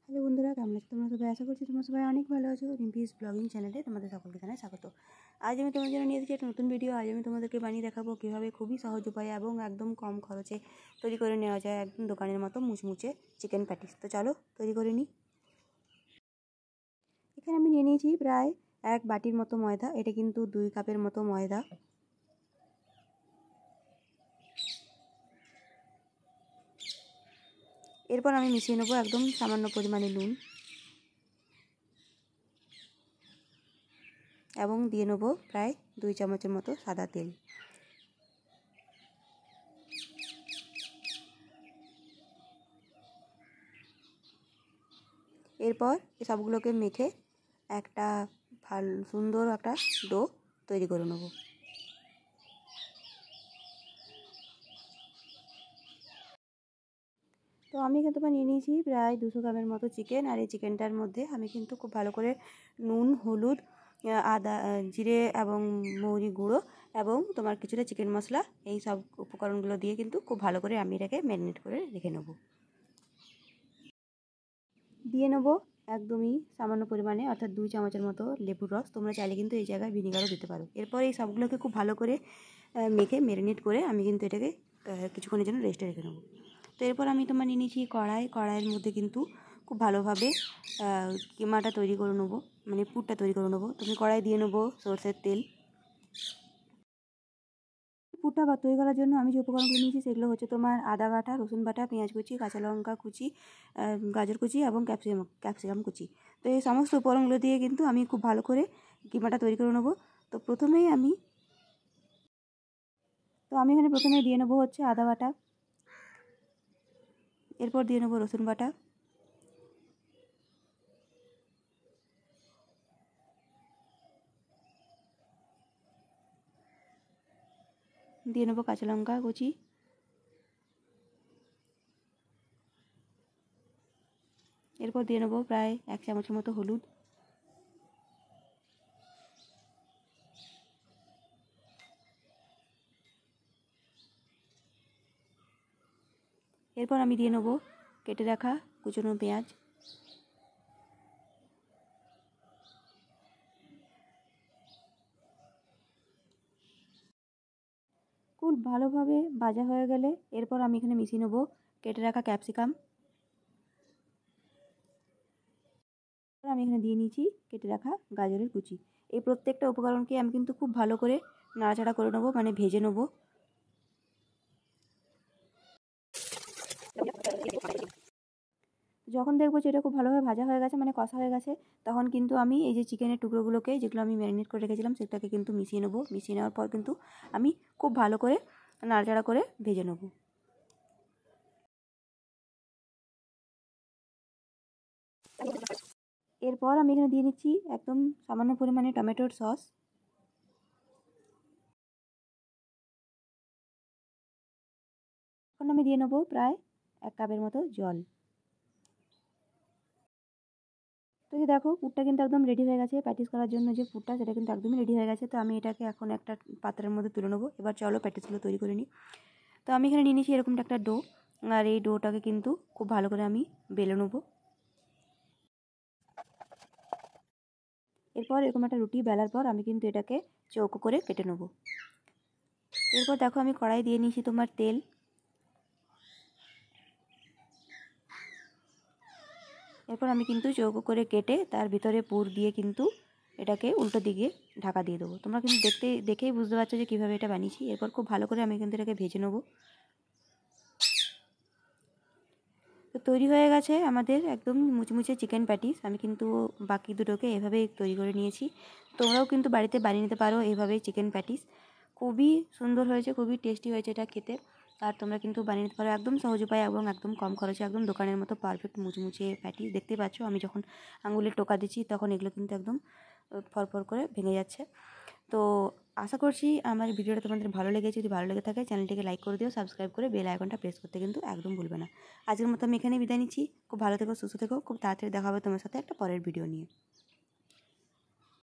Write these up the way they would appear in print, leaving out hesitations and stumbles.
Hello বন্ধুরা, কেমন আছো তোমরা সবাই? আশা করছি তোমরা সবাই অনেক ভালো আছো। রিম্পিস ব্লগিং চ্যানেলে তোমাদের সকলকে জানাই স্বাগত। আজ আমি তোমাদের জন্য নিয়ে এসেছি একটা নতুন ভিডিও। আজ আমি তোমাদেরকে বানিয়ে দেখাবো কীভাবে খুবই সহজ উপায়ে এবং একদম কম খরচে তৈরি করে নেওয়া যায় একদম দোকানের মতো মুচমুচে চিকেন প্যাটিস। তো চলো তৈরি করে নিই। এখানে আমি নিয়ে নিয়েছি প্রায় 1 বাটির মতো ময়দা। এটা কিন্তু 2 কাপের মতো ময়দা। এরপর আমি মিশিয়ে নেবো একদম সামান্য পরিমাণে নুন এবং দিয়ে নেব প্রায় 2 চামচের মতো সাদা তেল। এরপর সবগুলোকে মেখে একটা ভালো সুন্দর একটা ডো তৈরি করে নেব। তো আমি কিন্তু নিয়ে নিয়েছি প্রায় 200 গ্রামের মতো চিকেন। আর এই চিকেনটার মধ্যে আমি কিন্তু খুব ভালো করে নুন, হলুদ, আদা, জিরে এবং মৌরি গুঁড়ো এবং তোমার কিছুটা চিকেন মশলা, এই সব উপকরণগুলো দিয়ে কিন্তু খুব ভালো করে আমি এটাকে ম্যারিনেট করে রেখে নেব। দিয়ে নেব একদমই সামান্য পরিমাণে অর্থাৎ 2 চামচের মতো লেবুর রস। তোমরা চাইলে কিন্তু এই জায়গায় ভিনিগারও দিতে পারো। এরপর এই সবগুলোকে খুব ভালো করে মেখে ম্যারিনেট করে আমি কিন্তু এটাকে কিছুক্ষণের জন্য রেস্টে রেখে নেব। তো এরপর আমি নিয়ে নিয়েছি কড়াইয়ের মধ্যে কিন্তু খুব ভালোভাবে কিমাটা তৈরি করে নেবো, মানে পুরটা তৈরি করে নেবো। তুমি কড়াই দিয়ে নেবো সরষের তেল। পুরটা তৈরি করার জন্য আমি যে উপকরণগুলো নিয়েছি সেগুলো হচ্ছে তোমার আদা বাটা, রসুন বাটা, পেঁয়াজ কুচি, কাঁচা লঙ্কা কুচি, গাজর কুচি এবং ক্যাপসিকাম কুচি। তো এই সমস্ত উপকরণগুলো দিয়ে কিন্তু আমি খুব ভালো করে কিমাটা তৈরি করে নেবো। তো আমি এখানে প্রথমেই দিয়ে নেবো হচ্ছে আদা বাটা, এরপর দিয়ে নেবো রসুন বাটা, দিয়ে নেবো কাঁচা লঙ্কা কুচি, এরপর দিয়ে নেবো প্রায় 1 চামচের মতো হলুদ, এরপর আমি দিয়ে নেবো কেটে রাখা কুচনো পেঁয়াজ, খুব ভালোভাবে ভাজা হয়ে গেলে এরপর আমি এখানে মিশিয়ে নেবো কেটে রাখা ক্যাপসিকাম। আমি এখানে দিয়ে নিয়েছি কেটে রাখা গাজরের কুচি। এই প্রত্যেকটা উপকরণকে আমি কিন্তু খুব ভালো করে নাড়াচাড়া করে নেবো, মানে ভেজে নেবো। যখন দেখবো যে এটা খুব ভালোভাবে ভাজা হয়ে গেছে, মানে কষা হয়ে গেছে, তখন কিন্তু আমি এই যে চিকেনের টুকরোগুলোকে যেগুলো আমি ম্যারিনেট করে রেখেছিলাম সেটাকে কিন্তু মিশিয়ে নেবো। মিশিয়ে নেওয়ার পর কিন্তু আমি খুব ভালো করে নাড়াচাড়া করে ভেজে নেবো। এরপর আমি এখানে দিয়ে নিচ্ছি একদম সামান্য পরিমাণে টমেটোর সস। এখন আমি দিয়ে নেবো প্রায় 1 কাপের মতো জল। তো এই দেখো পুরটা কিন্তু একদম রেডি হয়ে গেছে। প্যাটিস করার জন্য যে পুরটা সেটা কিন্তু একদমই রেডি হয়ে গেছে। তো আমি এটাকে এখন একটা পাত্রের মধ্যে তুলে নেবো। এবার চলো প্যাটিসগুলো তৈরি করে নিই। তো আমি এখানে নিয়ে নিয়েছি এরকমটা একটা ডো। আর এই ডোটাকে কিন্তু খুব ভালো করে আমি বেলে নেবো। এরপর এরকম একটা রুটি বেলার পর আমি কিন্তু এটাকে চৌকো করে কেটে নেবো। এরপর দেখো আমি কড়াই দিয়ে নিয়েছি তোমার তেল। এরপর আমি কিন্তু চৌকো করে কেটে তার ভিতরে পুর দিয়ে কিন্তু এটাকে উল্টো দিকে ঢাকা দিয়ে দেবো। তোমরা কিন্তু দেখেই বুঝতে পারছো যে কীভাবে এটা বানিয়েছি। এরপর খুব ভালো করে আমি কিন্তু এটাকে ভেজে নেবো। তো তৈরি হয়ে গেছে আমাদের একদম মুচমুচে চিকেন প্যাটিস। আমি কিন্তু বাকি দুটোকে এভাবেই তৈরি করে নিয়েছি। তোমরাও কিন্তু বাড়িতে বানিয়ে নিতে পারো এইভাবেই চিকেন প্যাটিস। খুবই সুন্দর হয়েছে, খুবই টেস্টি হয়েছে এটা খেতে। আর তোমরা কিন্তু বানিয়ে নিতে পারো একদম সহজ উপায়ে এবং একদম কম খরচে, একদম দোকানের মতো পারফেক্ট মুচমুচে প্যাটিস। দেখতে পাচ্ছ আমি যখন আঙুলে টোকা দিচ্ছি তখন এগুলো কিন্তু একদম ফরফর করে ভেঙে যাচ্ছে। তো আশা করছি আমার ভিডিওটা তোমাদের ভালো লেগেছে। যদি ভালো লেগে থাকে চ্যানেলটিকে লাইক করে দিও, সাবস্ক্রাইব করে বেল আইকনটা প্রেস করতে কিন্তু একদম ভুলবে না। আজকের মতো আমি এখানেই বিদায় নিচ্ছি। খুব ভালো থেকো, সুস্থ থেকো। খুব তাড়াতাড়ি দেখা হবে তোমার সাথে একটা পরের ভিডিও নিয়ে।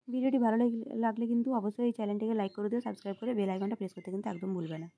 ভিডিওটি ভালো লাগলে কিন্তু অবশ্যই এই চ্যানেলটিকে লাইক করে দিও, সাবস্ক্রাইব করে বেল আইকনটা প্রেস করতে কিন্তু একদম ভুলবে না।